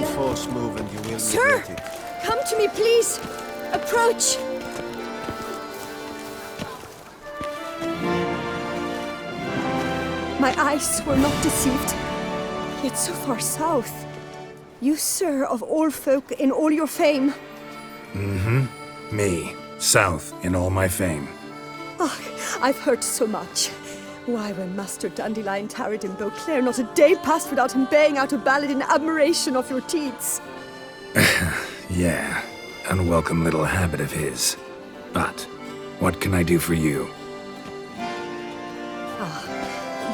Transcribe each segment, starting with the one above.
One false move and you will Sir! regret it. Come to me, please! Approach! My eyes were not deceived. Yet so far south. You, sir, of all folk in all your fame. Me, south in all my fame. Oh, I've heard so much. Why, when Master Dandelion tarried in Beauclair, not a day passed without him baying out a ballad in admiration of your deeds. Yeah, unwelcome little habit of his. But, what can I do for you?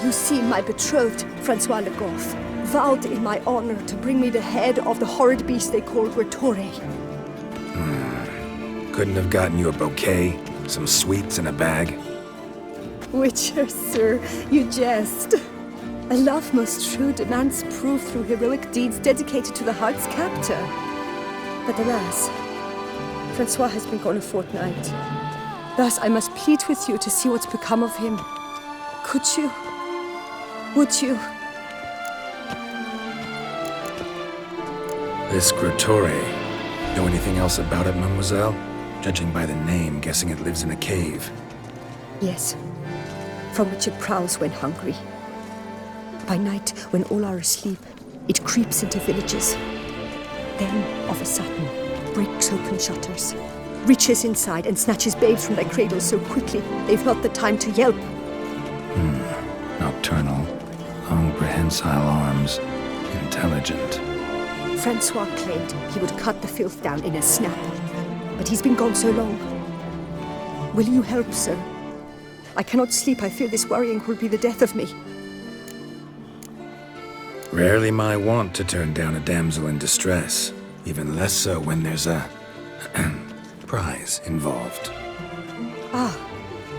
You see, my betrothed, Francois Le Goff, vowed in my honor to bring me the head of the horrid beast they called Rettore. Couldn't have gotten you a bouquet, some sweets in a bag? Witcher, sir, you jest. A love most true demands proof through heroic deeds dedicated to the heart's captor. But alas, Francois has been gone a fortnight. Thus I must plead with you to see what's become of him. Could you? Would you? This Rettore. Know anything else about it, mademoiselle? Judging by the name, guessing it lives in a cave. Yes, from which it prowls when hungry. By night, when all are asleep, it creeps into villages. Then, of a sudden, breaks open shutters, reaches inside and snatches babes from their cradles so quickly they've not the time to yelp. Nocturnal, long prehensile arms, intelligent. Francois claimed he would cut the filth down in a snap, but he's been gone so long. Will you help, sir? I cannot sleep. I fear this worrying will be the death of me. Rarely my wont to turn down a damsel in distress, even less so when there's a prize involved.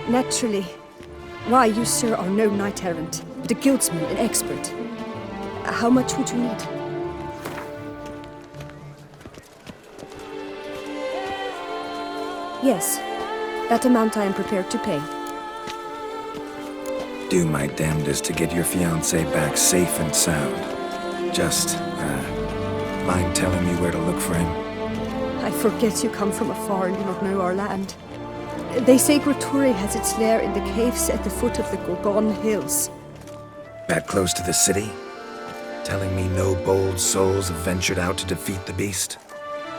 Naturally. Why, you, sir, are no knight-errant, but a guildsman, an expert. How much would you need? Yes, that amount I am prepared to pay. Do my damnedest to get your fiancé back safe and sound. Just, mind telling me where to look for him? I forget you come from afar and do not know our land. They say Rettore has its lair in the caves at the foot of the Gorgon Hills. That close to the city? Telling me no bold souls have ventured out to defeat the beast?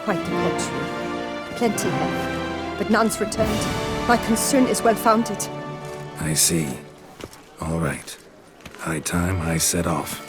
Quite the contrary. Plenty have, but none's returned. My concern is well-founded. I see. All right. High time I set off.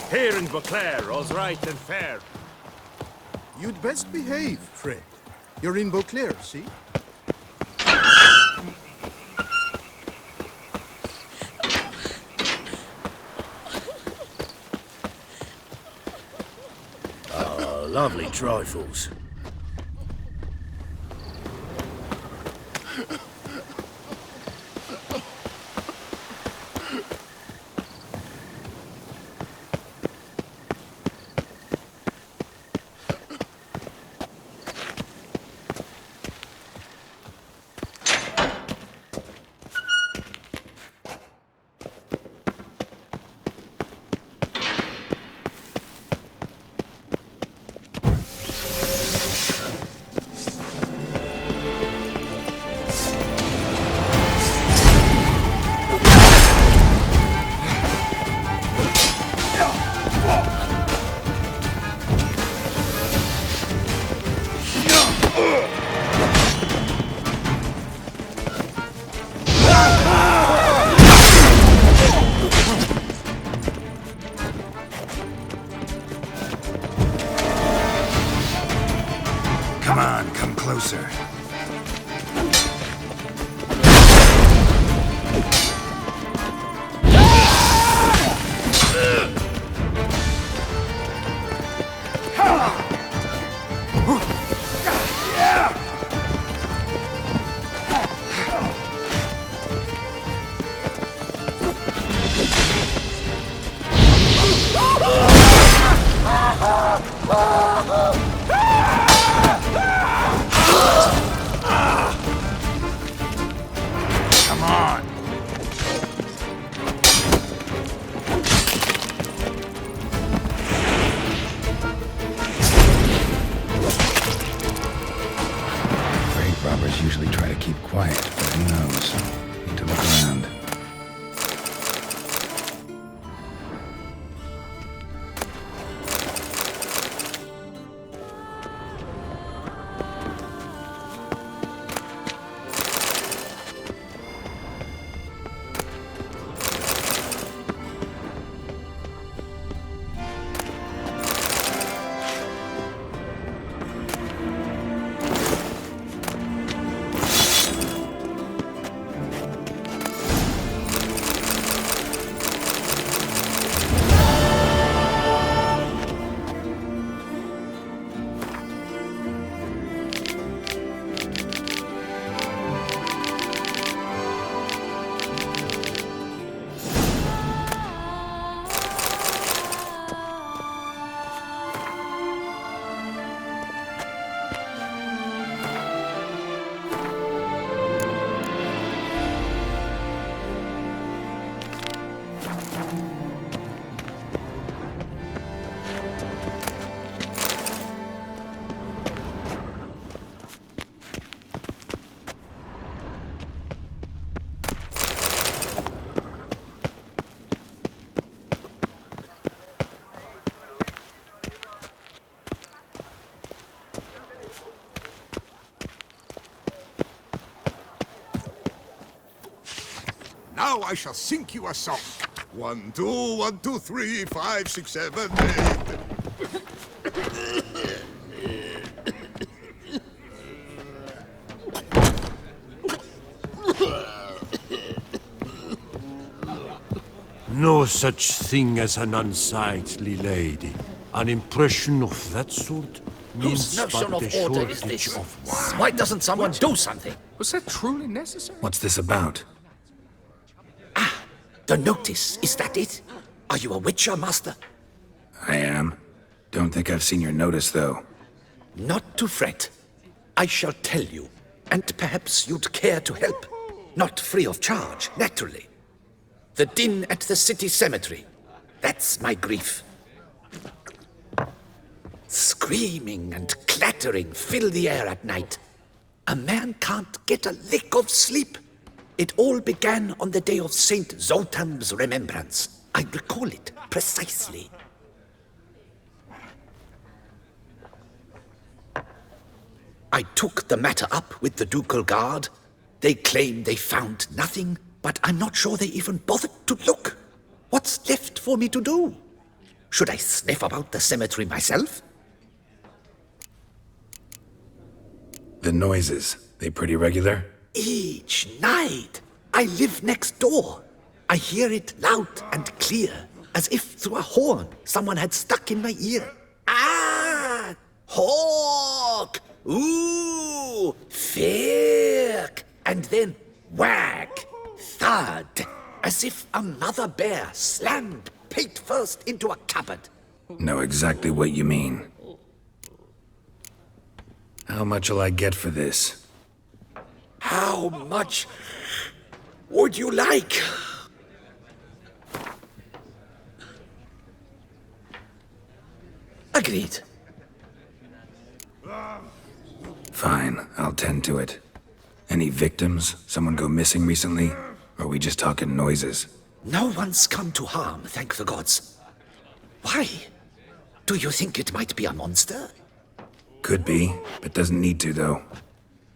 Here in Beauclair, all's right and fair. You'd best behave, Fred. You're in Beauclair, see? Lovely trifles. Come on, come closer. Come on. Grave robbers usually try to keep quiet, but who knows? Need to look around. Now I shall sing you a song. 1, 2, 1, 2, 3, 5, 6, 7, 8. No such thing as an unsightly lady. An impression of that sort means Whose notion but of a order is shortage this? of wine. Why doesn't someone do something? Was that truly necessary? What's this about? The notice, is that it? Are you a witcher, master? I am. Don't think I've seen your notice, though. Not to fret. I shall tell you, and perhaps you'd care to help. Not free of charge, naturally. The din at the city cemetery. That's my grief. Screaming and clattering fill the air at night. A man can't get a lick of sleep. It all began on the day of Saint Zotam's remembrance. I recall it precisely. I took the matter up with the ducal guard. They claim they found nothing, but I'm not sure they even bothered to look. What's left for me to do? Should I sniff about the cemetery myself? The noises, they pretty regular? Each night. I live next door. I hear it loud and clear, as if through a horn someone had stuck in my ear. Ah! Hawk! Ooh! Firk! And then whack! Thud! As if another bear slammed pate first into a cupboard. Know exactly what you mean. How much'll I get for this? How much would you like? Agreed. Fine, I'll tend to it. Any victims? Someone go missing recently? Or are we just talking noises? No one's come to harm, thank the gods. Why? Do you think it might be a monster? Could be, but doesn't need to, though.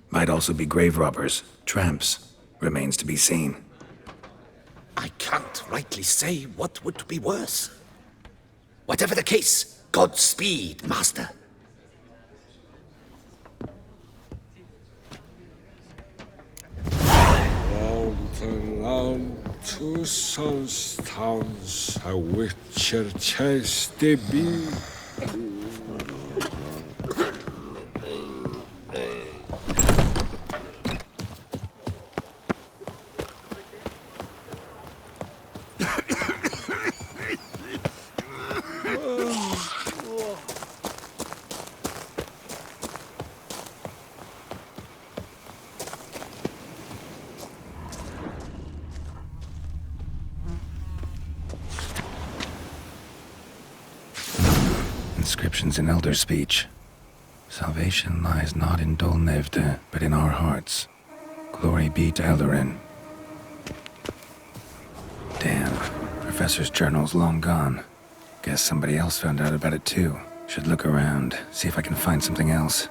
Might also be grave robbers, tramps. Remains to be seen. I can't rightly say what would be worse. Whatever the case, Godspeed, Master. Round to sunstowns, a witcher chase the bee. Inscriptions in Elder speech. Salvation lies not in Dolnevde, but in our hearts. Glory be to Eldarin. Damn, Professor's journal's long gone. Guess somebody else found out about it too. Should look around, see if I can find something else.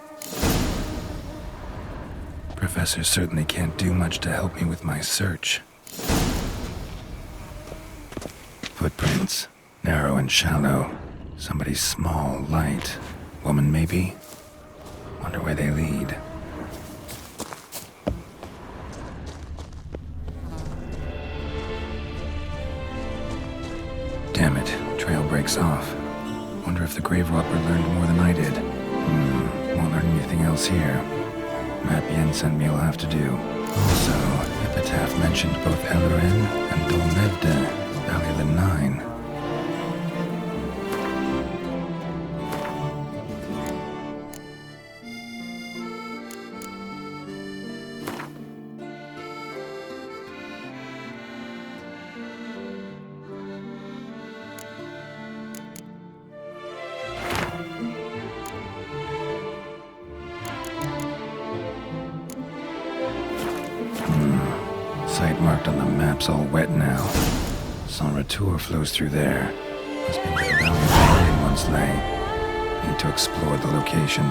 Professor certainly can't do much to help me with my search. Footprints, narrow and shallow. Somebody small, light. Woman, maybe? Wonder where they lead. Damn it, trail breaks off. Wonder if the grave robber learned more than I did. Won't learn anything else here. Map Yen sent me will have to do. Also, Epitaph mentioned both Eldarin and Dolnevde, Valley of the Nine. Site marked on the map's all wet now. Sans Retour flows through there. Must be where the Valley of the Nine once lay. Need to explore the location.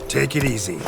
Take it easy.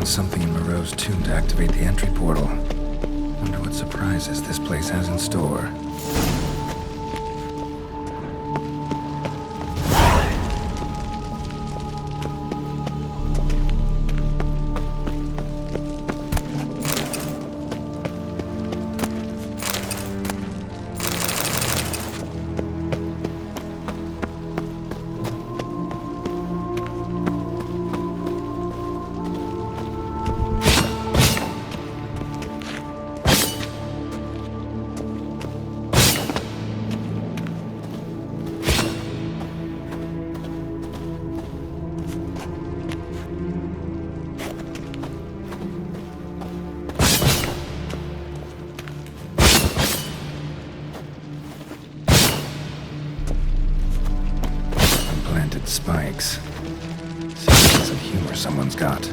something in Moreau's tomb to activate the entry portal. Wonder what surprises this place has in store. Spikes. See a sense of humor someone's got.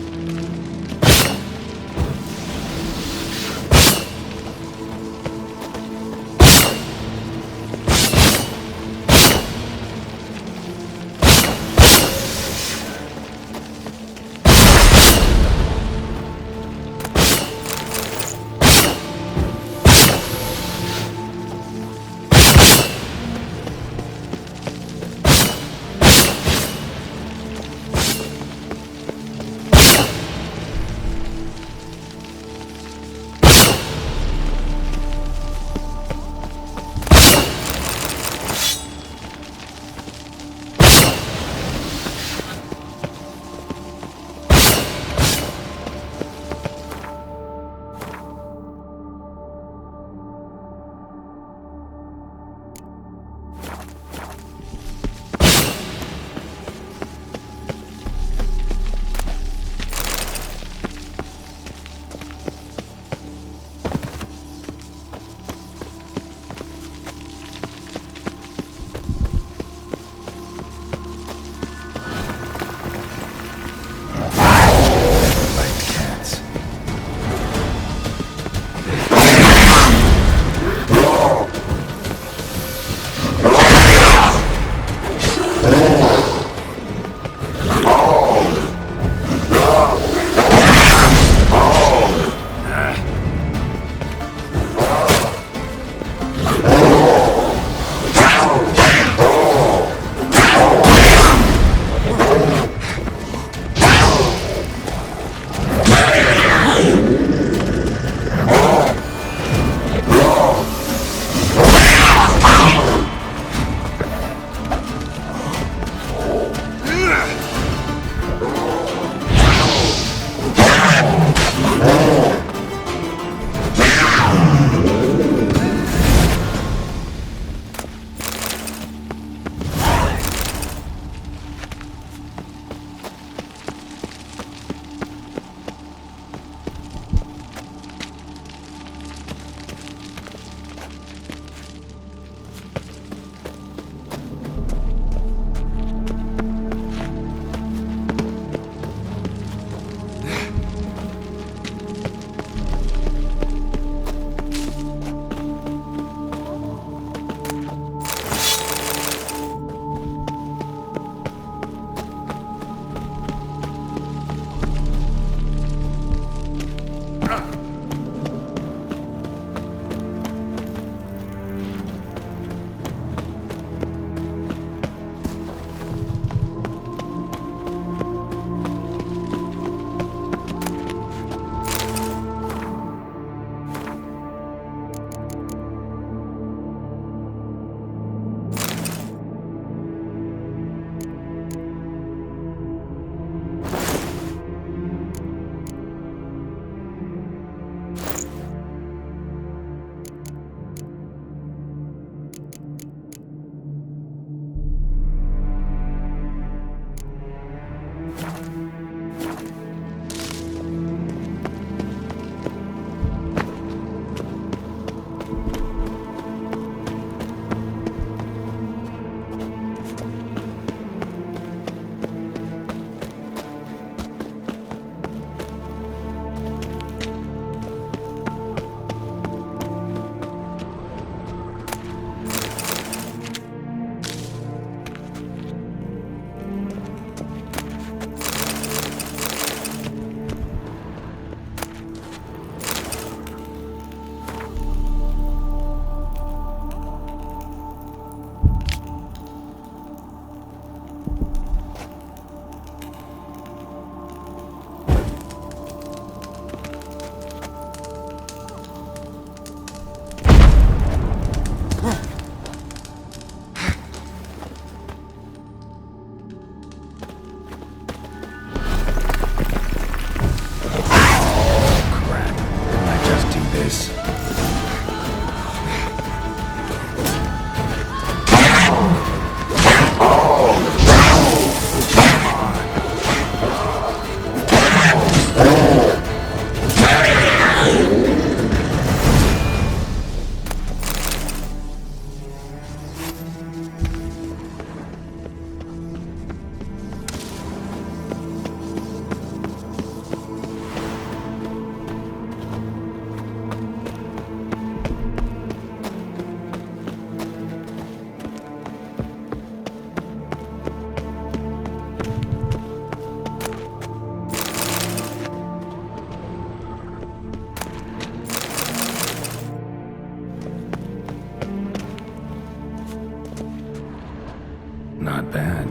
Not bad.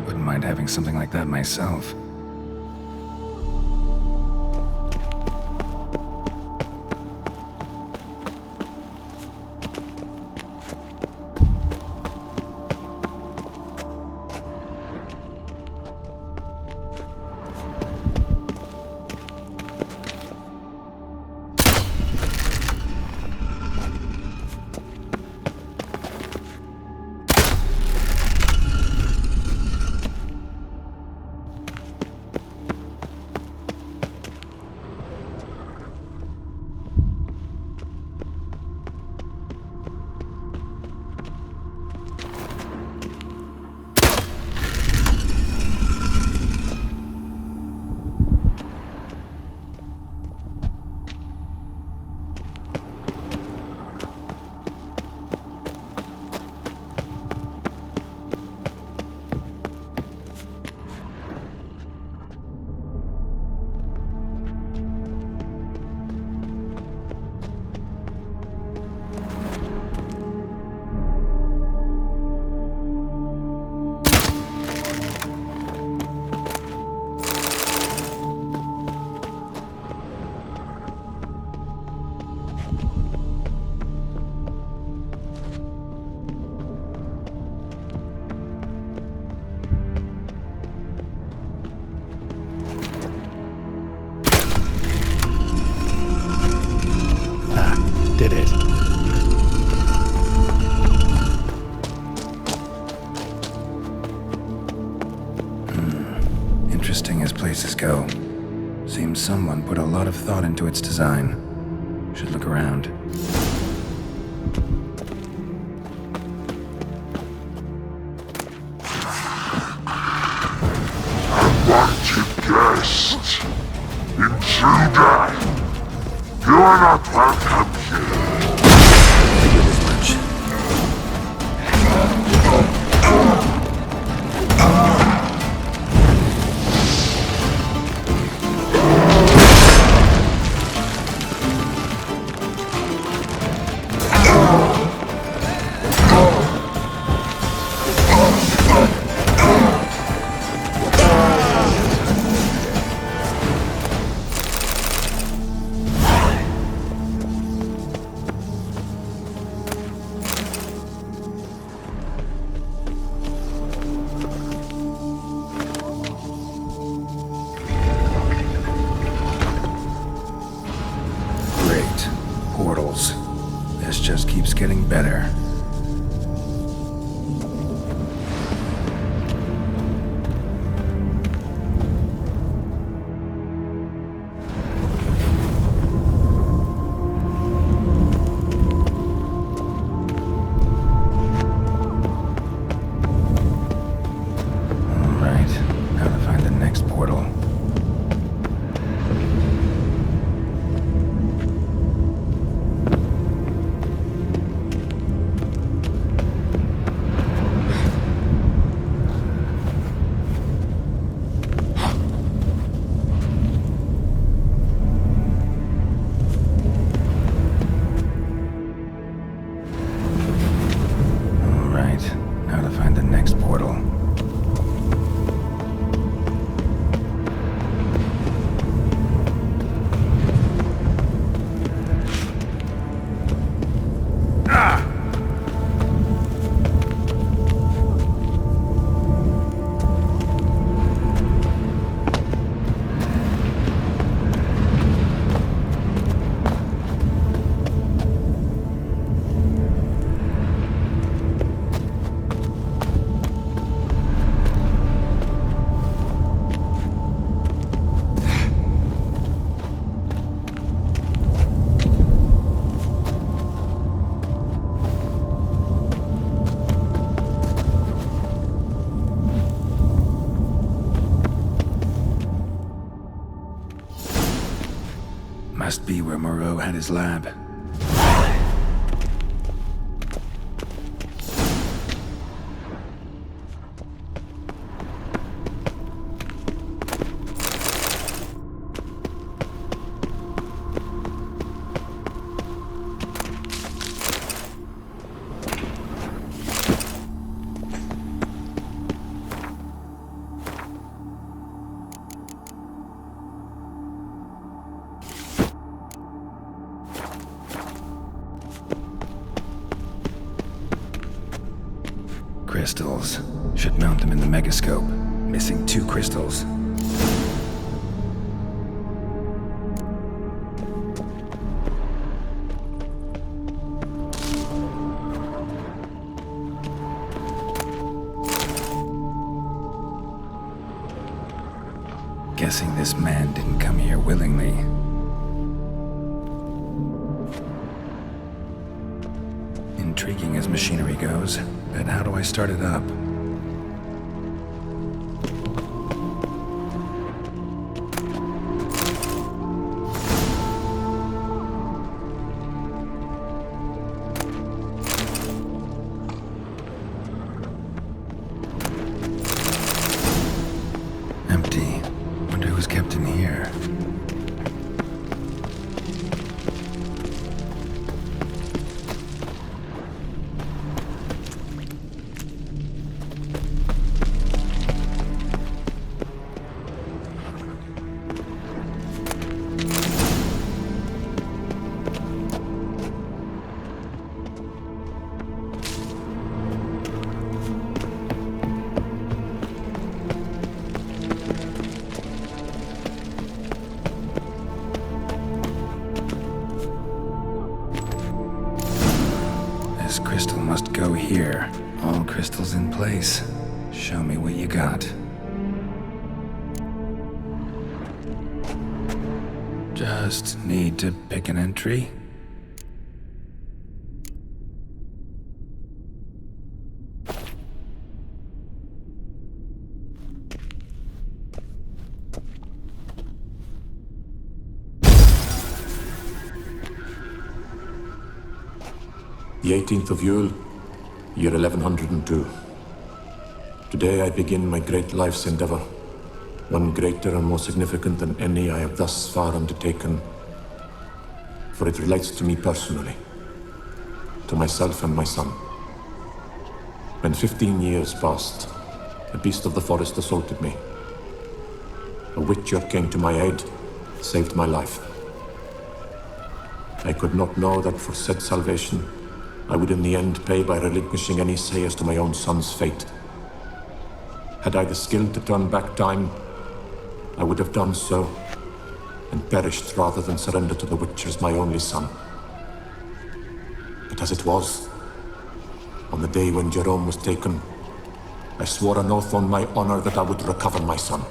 Wouldn't mind having something like that myself. Did it. Interesting as places go. Seems someone put a lot of thought into its design. Should look around. Invited guest! Intruder! You are not welcome here! Figured as much. Portals. This just keeps getting better. Alright, now to find the next portal. Now to find the next portal. Must be where Moreau had his lab. Crystals. Should mount them in the megascope. Missing 2 crystals. Guessing this man didn't come here willingly. Intriguing as machinery goes, but how do I start it up? Empty. Wonder who's kept in here. This crystal must go here. All crystals in place. Show me what you got. Just need to pick an entry. The 18th of Yule, year 1102. Today I begin my great life's endeavor, one greater and more significant than any I have thus far undertaken, for it relates to me personally, to myself and my son. When 15 years passed, a beast of the forest assaulted me. A witcher came to my aid, saved my life. I could not know that for said salvation, I would in the end pay by relinquishing any say as to my own son's fate. Had I the skill to turn back time, I would have done so, and perished rather than surrender to the Witchers my only son. But as it was, on the day when Jerome was taken, I swore an oath on my honor that I would recover my son.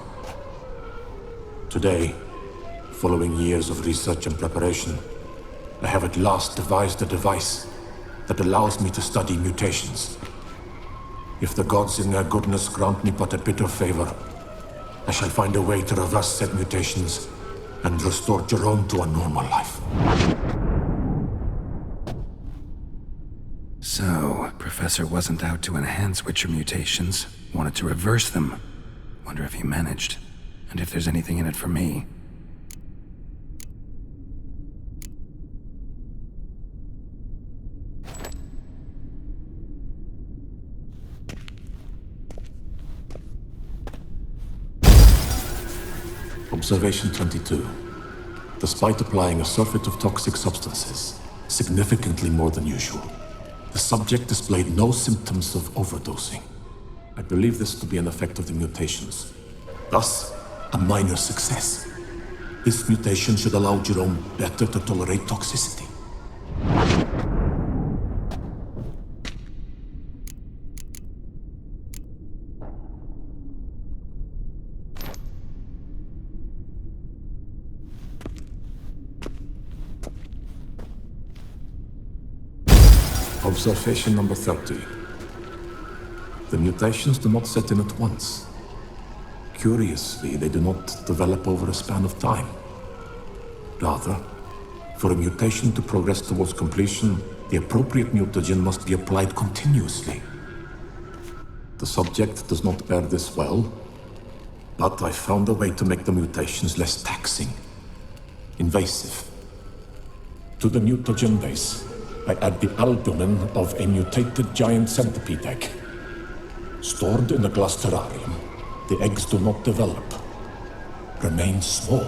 Today, following years of research and preparation, I have at last devised a device that allows me to study mutations. If the gods in their goodness grant me but a bit of favor, I shall find a way to reverse said mutations and restore Jerome to a normal life. So, Professor wasn't out to enhance Witcher mutations, wanted to reverse them. Wonder if he managed, and if there's anything in it for me. Observation 22. Despite applying a surfeit of toxic substances, significantly more than usual, the subject displayed no symptoms of overdosing. I believe this to be an effect of the mutations. Thus, a minor success. This mutation should allow Jerome better to tolerate toxicity. Observation number 30. The mutations do not set in at once. Curiously, they do not develop over a span of time. Rather, for a mutation to progress towards completion, the appropriate mutagen must be applied continuously. The subject does not bear this well, but I found a way to make the mutations less taxing, invasive. To the mutagen base, I add the albumin of a mutated giant centipede egg. Stored in a glass terrarium, the eggs do not develop, remain small.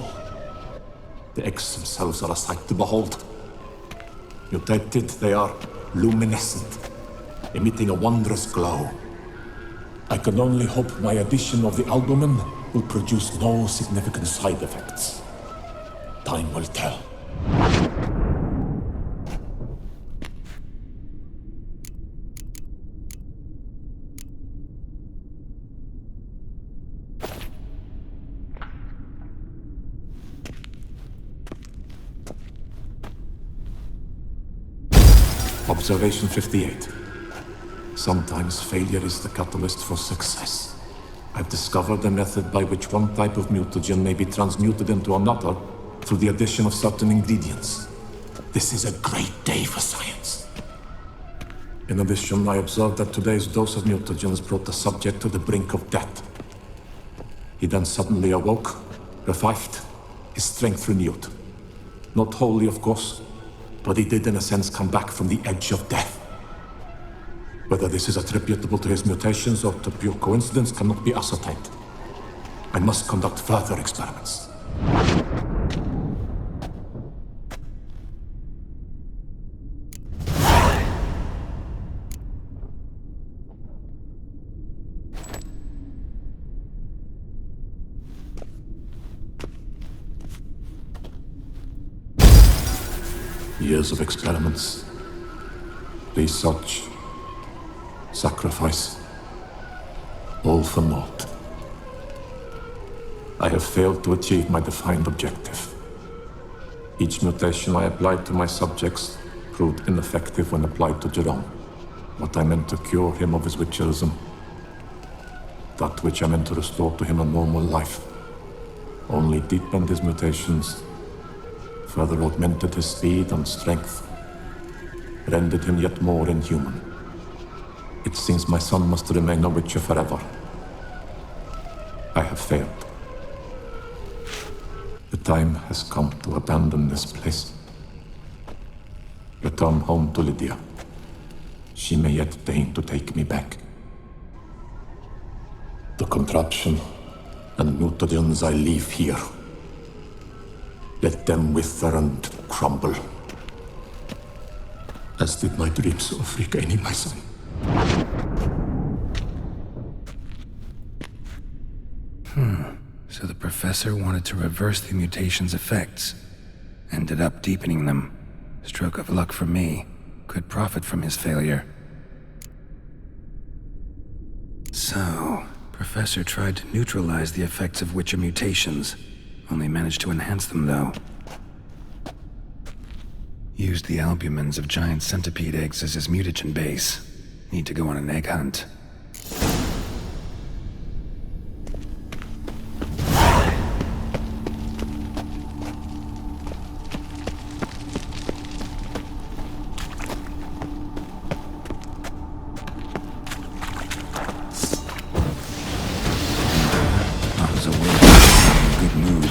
The eggs themselves are a sight to behold. Mutated, they are luminescent, emitting a wondrous glow, I can only hope my addition of the albumin will produce no significant side effects. Time will tell. Observation 58. Sometimes failure is the catalyst for success. I've discovered a method by which one type of mutagen may be transmuted into another through the addition of certain ingredients. This is a great day for science. In addition, I observed that today's dose of mutagens brought the subject to the brink of death. He then suddenly awoke, revived, his strength renewed. Not wholly, of course, but he did in a sense come back from the edge of death. Whether this is attributable to his mutations or to pure coincidence cannot be ascertained. I must conduct further experiments. Years of experiments, research, sacrifice, all for naught. I have failed to achieve my defined objective. Each mutation I applied to my subjects proved ineffective when applied to Jerome. What I meant to cure him of his witcherism, that which I meant to restore to him a normal life, only deepened his mutations, further augmented his speed and strength, rendered him yet more inhuman. It seems my son must remain a witcher forever. I have failed. The time has come to abandon this place. Return home to Lydia. She may yet deign to take me back. The contraption and mutagens I leave here, let them wither and crumble, as did my dreams of regaining my son. So the professor wanted to reverse the mutation's effects. Ended up deepening them. Stroke of luck for me. Could profit from his failure. So, Professor tried to neutralize the effects of Witcher mutations. Only managed to enhance them, though. Used the albumins of giant centipede eggs as his mutagen base. Need to go on an egg hunt. I was awake, in a good mood.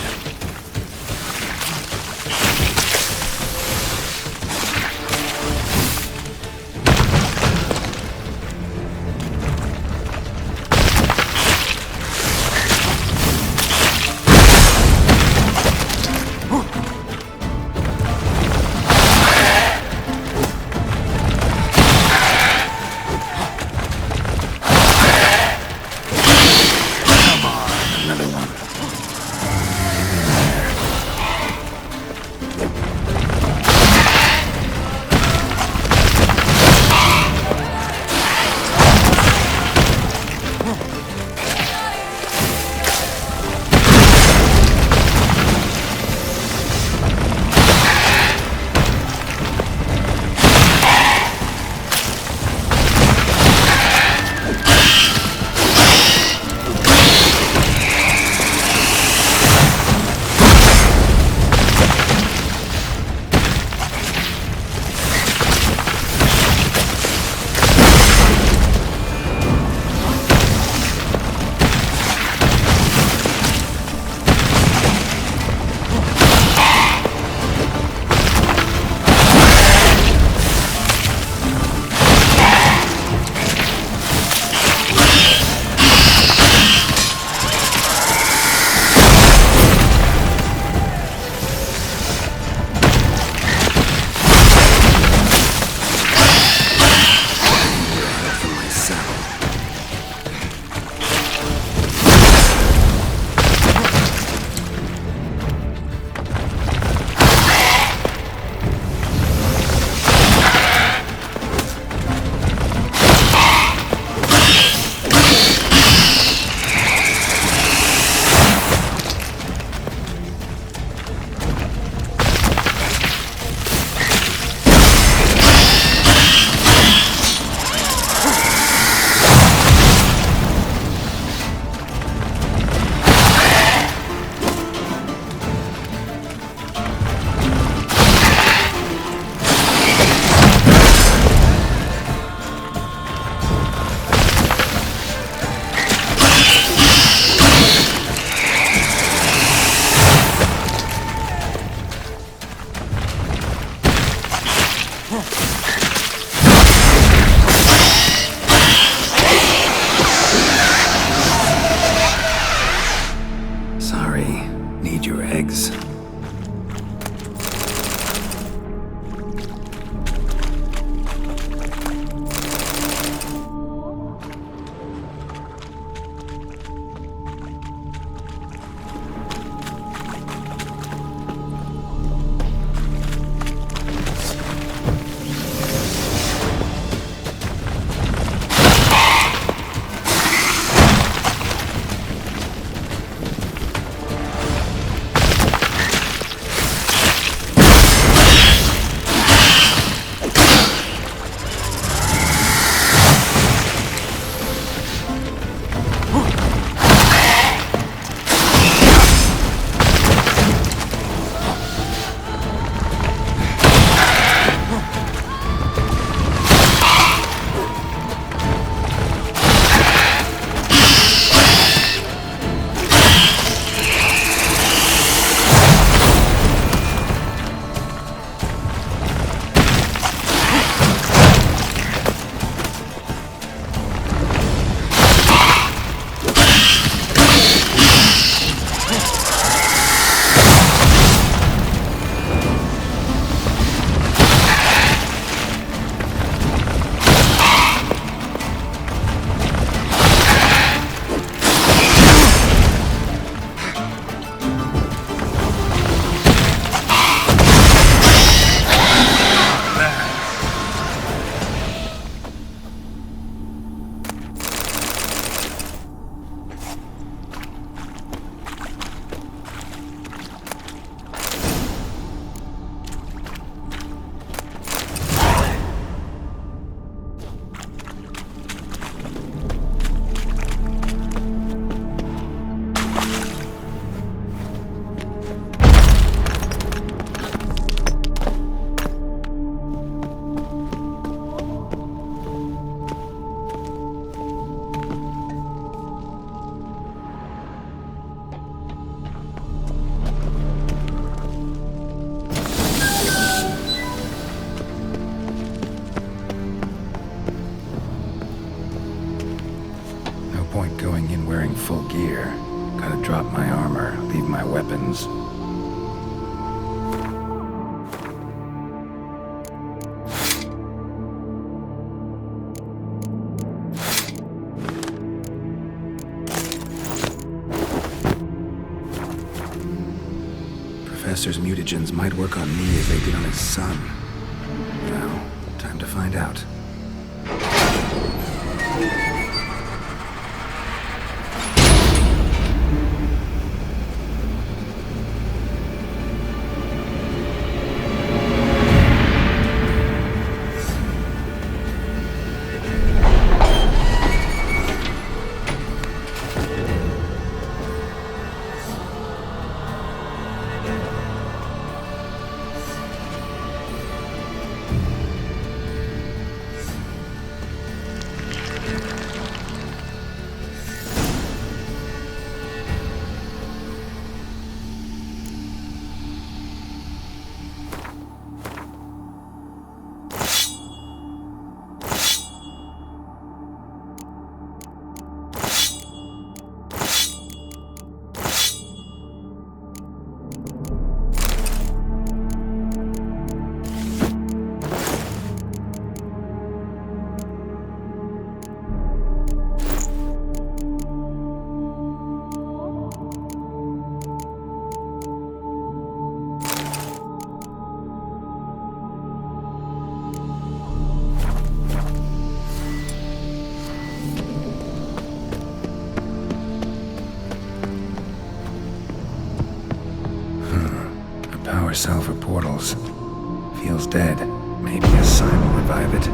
point going in wearing full gear. Gotta drop my armor, leave my weapons. Professor's mutagens might work on me as they did on his son. Well, time to find out. Power cell for portals. Feels dead. Maybe a sign will revive it.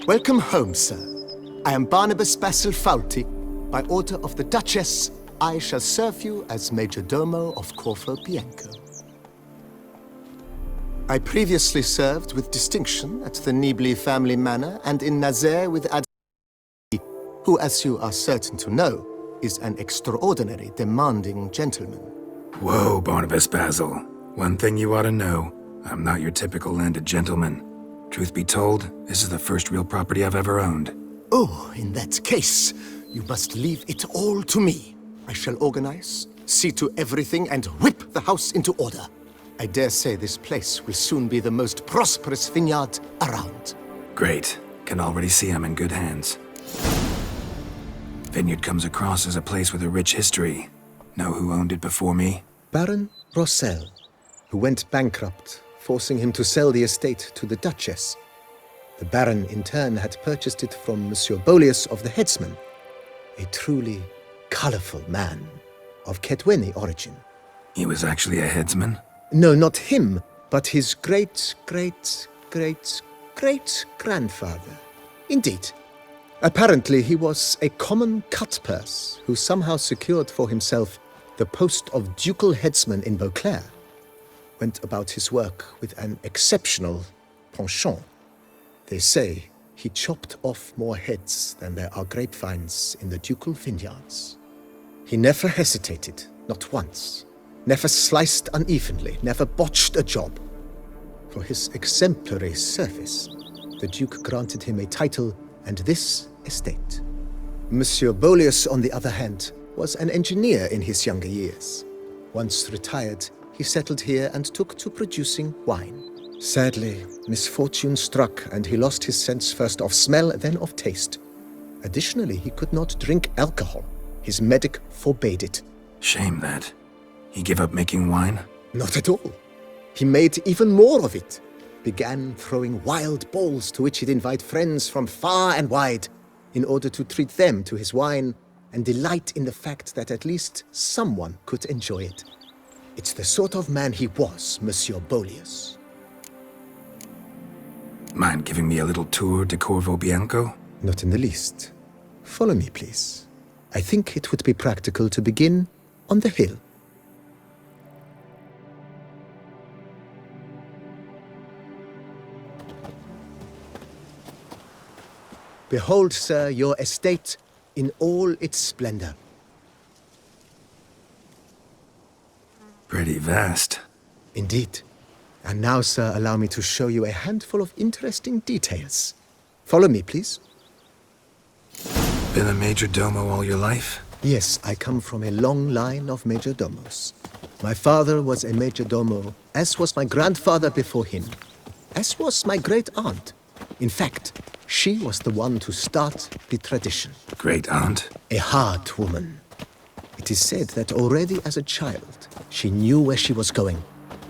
Welcome home, sir. I am Barnabas Basil Faulty. By order of the Duchess, I shall serve you as Major Domo of Corvo Bianco. I previously served with distinction at the Nibli family manor and in Nazaire with Ad, who, as you are certain to know, is an extraordinary, demanding gentleman. Whoa, Barnabas Basil. One thing you ought to know. I'm not your typical landed gentleman. Truth be told, this is the first real property I've ever owned. Oh, in that case, you must leave it all to me. I shall organize, see to everything, and whip the house into order. I dare say this place will soon be the most prosperous vineyard around. Great. Can already see I'm in good hands. Vineyard comes across as a place with a rich history. Know who owned it before me? Baron Rossel, who went bankrupt, forcing him to sell the estate to the Duchess. The Baron, in turn, had purchased it from Monsieur Bolius of the Headsman, a truly colorful man of Ketweni origin. He was actually a headsman? No, not him, but his great-great-great-great-grandfather. Indeed. Apparently, he was a common cutpurse who somehow secured for himself the post of ducal headsman in Beauclair. Went about his work with an exceptional penchant. They say he chopped off more heads than there are grapevines in the ducal vineyards. He never hesitated, not once. Never sliced unevenly, never botched a job. For his exemplary service, the Duke granted him a title and this estate. Monsieur Bolius, on the other hand, was an engineer in his younger years. Once retired, he settled here and took to producing wine. Sadly, misfortune struck and he lost his sense first of smell, then of taste. Additionally, he could not drink alcohol. His medic forbade it. Shame that. He gave up making wine? Not at all. He made even more of it. Began throwing wild balls to which he'd invite friends from far and wide in order to treat them to his wine and delight in the fact that at least someone could enjoy it. It's the sort of man he was, Monsieur Bolius. Mind giving me a little tour de Corvo Bianco? Not in the least. Follow me, please. I think it would be practical to begin on the hill. Behold, sir, your estate in all its splendor. Pretty vast. Indeed. And now, sir, allow me to show you a handful of interesting details. Follow me, please. Been a major domo all your life? Yes, I come from a long line of major domos. My father was a major domo, as was my grandfather before him, as was my great-aunt. In fact, she was the one to start the tradition. Great-aunt? A hard woman. It is said that already as a child, she knew where she was going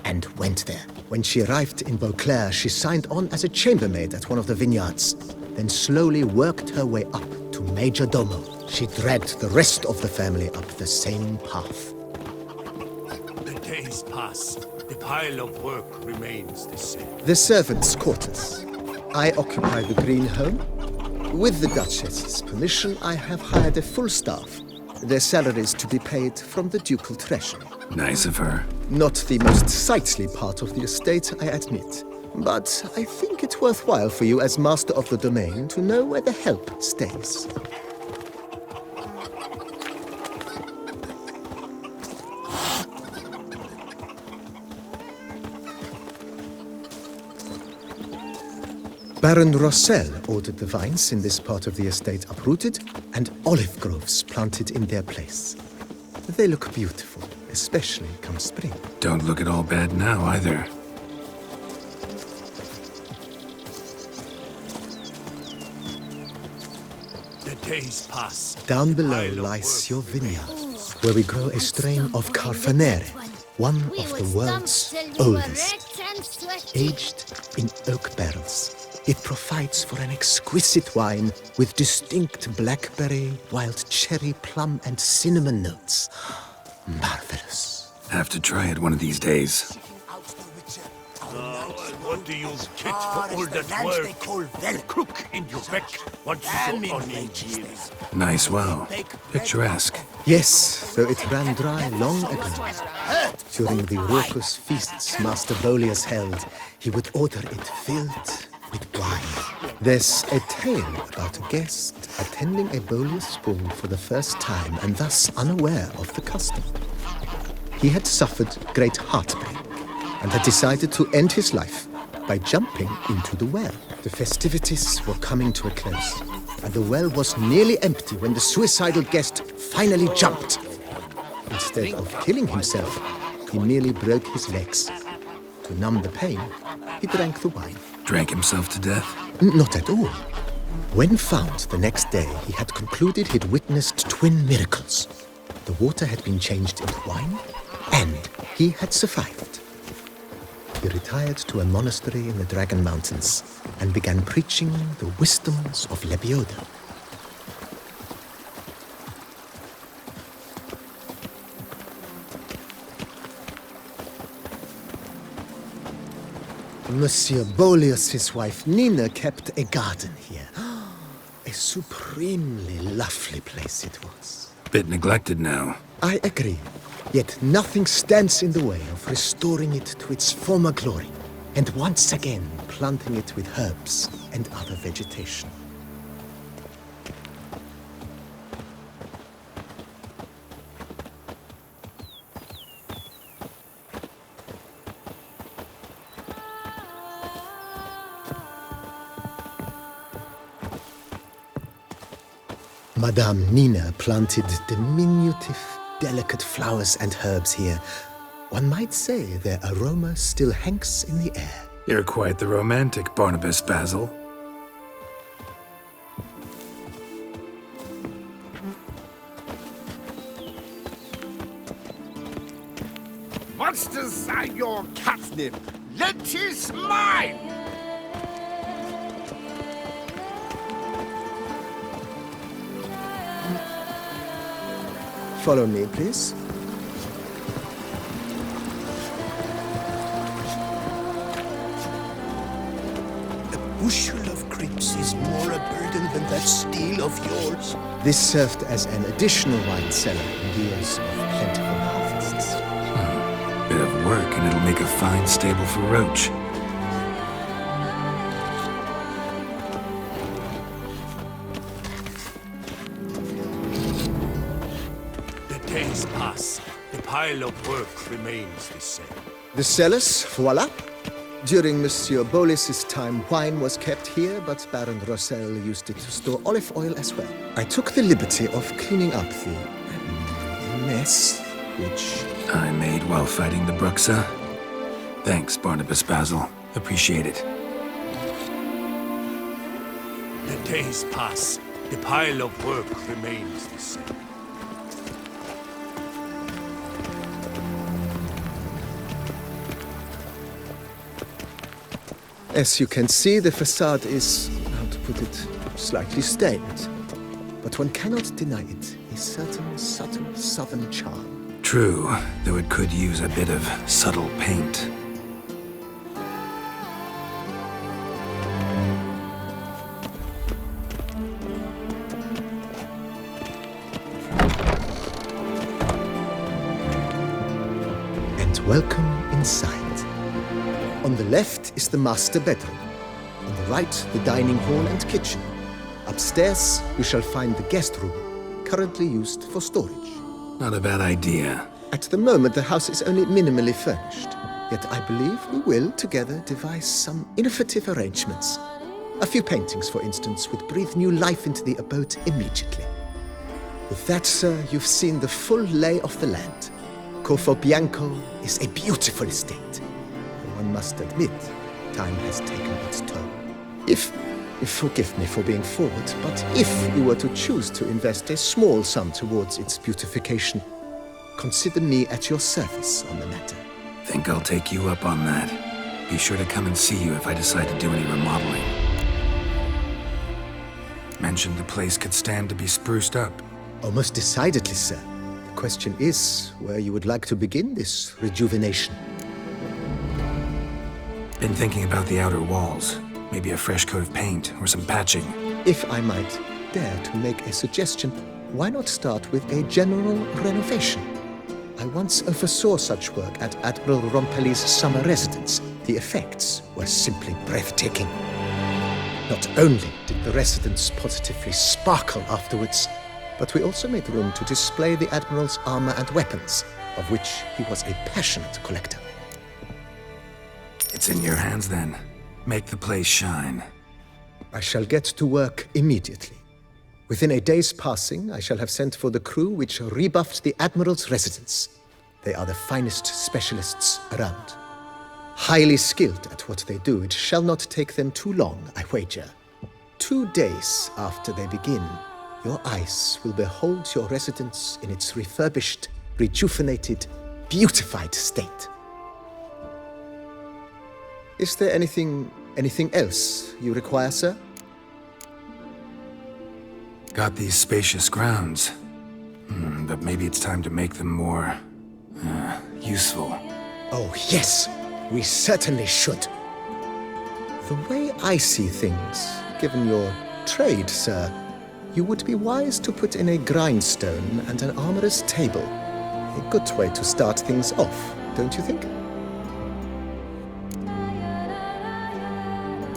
and went there. When she arrived in Beauclair, she signed on as a chambermaid at one of the vineyards, then slowly worked her way up to major domo. She dragged the rest of the family up the same path. The days pass. The pile of work remains the same. The servants' quarters. I occupy the green home. With the Duchess's permission, I have hired a full staff. Their salaries to be paid from the ducal treasury. Nice of her. Not the most sightly part of the estate, I admit. But I think it worthwhile for you as master of the domain to know where the help stays. Baron Rossel ordered the vines in this part of the estate uprooted and olive groves planted in their place. They look beautiful, especially come spring. Don't look at all bad now, either. The days pass. Down below lies your vineyard, where we grow a strain of Carfanere, one of the world's oldest, aged in oak barrels. It provides for an exquisite wine with distinct blackberry, wild cherry, plum, and cinnamon notes. Marvelous. Have to try it one of these days. What do you get for all that work? The crook in your back once so on years. Nice well. Picturesque. Yes, though it ran dry long ago. During the raucous feasts Master Bolius held, he would order it filled with wine. There's a tale about a guest attending a Bolius ball for the first time and thus unaware of the custom. He had suffered great heartbreak and had decided to end his life by jumping into the well. The festivities were coming to a close, and the well was nearly empty when the suicidal guest finally jumped. Instead of killing himself, he merely broke his legs. To numb the pain, he drank the wine. Drank himself to death? Not at all. When found the next day, he had concluded he'd witnessed twin miracles. The water had been changed into wine, and he had survived. he retired to a monastery in the Dragon Mountains and began preaching the wisdoms of Lebioda. Monsieur Boleus's wife Nina kept a garden here. A supremely lovely place it was. Bit neglected now. I agree. Yet nothing stands in the way of restoring it to its former glory, and once again planting it with herbs and other vegetation. Madame Nina planted diminutive, delicate flowers and herbs here. One might say their aroma still hangs in the air. You're quite the romantic, Barnabas Basil. Monsters are your catnip. Let is mine! Follow me, please. A bushel of grapes is more a burden than that steel of yours. This served as an additional wine cellar in years of plentiful harvests. Bit of work and it'll make a fine stable for Roach. Days pass. The pile of work remains the same. The cellars, voila. During Monsieur Boleus's time, wine was kept here, but Baron Rossel used it to store olive oil as well. I took the liberty of cleaning up the mess, which I made while fighting the Bruxa. Thanks, Barnabas Basil. Appreciate it. The days pass. The pile of work remains the same. As you can see, the facade is, how to put it, slightly stained. But one cannot deny it, a certain subtle southern charm. True, though it could use a bit of subtle paint. And welcome inside. On the left is the master bedroom. On the right, the dining hall and kitchen. Upstairs, we shall find the guest room, currently used for storage. Not a bad idea. At the moment, the house is only minimally furnished. Yet I believe we will, together, devise some innovative arrangements. A few paintings, for instance, would breathe new life into the abode immediately. With that, sir, you've seen the full lay of the land. Corvo Bianco is a beautiful estate. One must admit, time has taken its toll. If forgive me for being forward, but if you were to choose to invest a small sum towards its beautification, consider me at your service on the matter. Think I'll take you up on that. Be sure to come and see you if I decide to do any remodeling. Mentioned the place could stand to be spruced up. Oh, most decidedly, sir. The question is where you would like to begin this rejuvenation. Been thinking about the outer walls. Maybe a fresh coat of paint or some patching. If I might dare to make a suggestion, why not start with a general renovation? I once oversaw such work at Admiral Rompelli's summer residence. The effects were simply breathtaking. Not only did the residence positively sparkle afterwards, but we also made room to display the Admiral's armor and weapons, of which he was a passionate collector. It's in your hands then. Make the place shine. I shall get to work immediately. Within a day's passing, I shall have sent for the crew which rebuffed the Admiral's residence. They are the finest specialists around. Highly skilled at what they do, it shall not take them too long, I wager. 2 days after they begin, your eyes will behold your residence in its refurbished, rejuvenated, beautified state. Is there anything else you require, sir? Got these spacious grounds. But maybe it's time to make them more... useful. Oh, yes! We certainly should. The way I see things, given your trade, sir, you would be wise to put in a grindstone and an armorer's table. A good way to start things off, don't you think?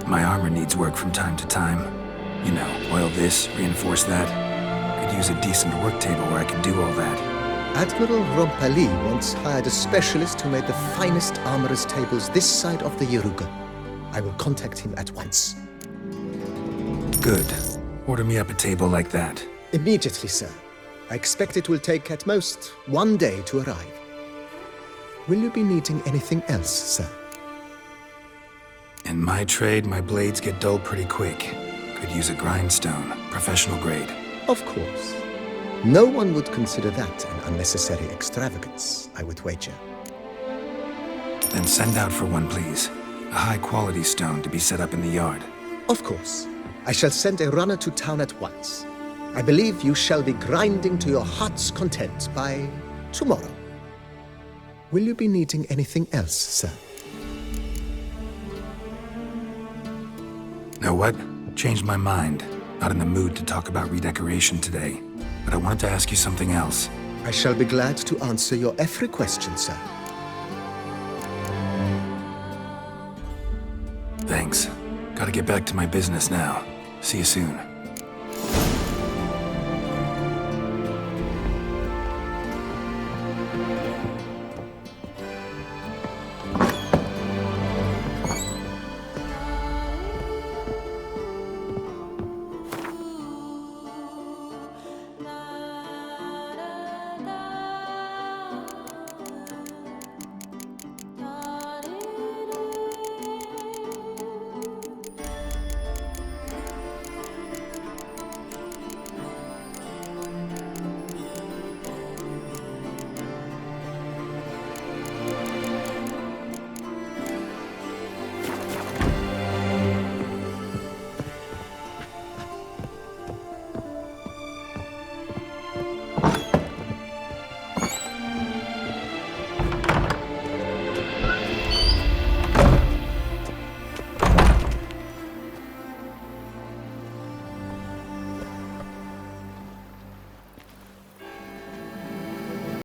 My armor needs work from time to time. You know, oil this, reinforce that. Could use a decent work table where I could do all that. Admiral Rompali once hired a specialist who made the finest armorer's tables this side of the Yaruga. I will contact him at once. Good. Order me up a table like that. Immediately, sir. I expect it will take at most 1 day to arrive. Will you be needing anything else, sir? In my trade, my blades get dull pretty quick. Could use a grindstone, professional grade. Of course. No one would consider that an unnecessary extravagance, I would wager. Then send out for one, please. A high-quality stone to be set up in the yard. Of course. I shall send a runner to town at once. I believe you shall be grinding to your heart's content by tomorrow. Will you be needing anything else, sir? Know what? Changed my mind. Not in the mood to talk about redecoration today. But I wanted to ask you something else. I shall be glad to answer your every question, sir. Thanks. Gotta get back to my business now. See you soon.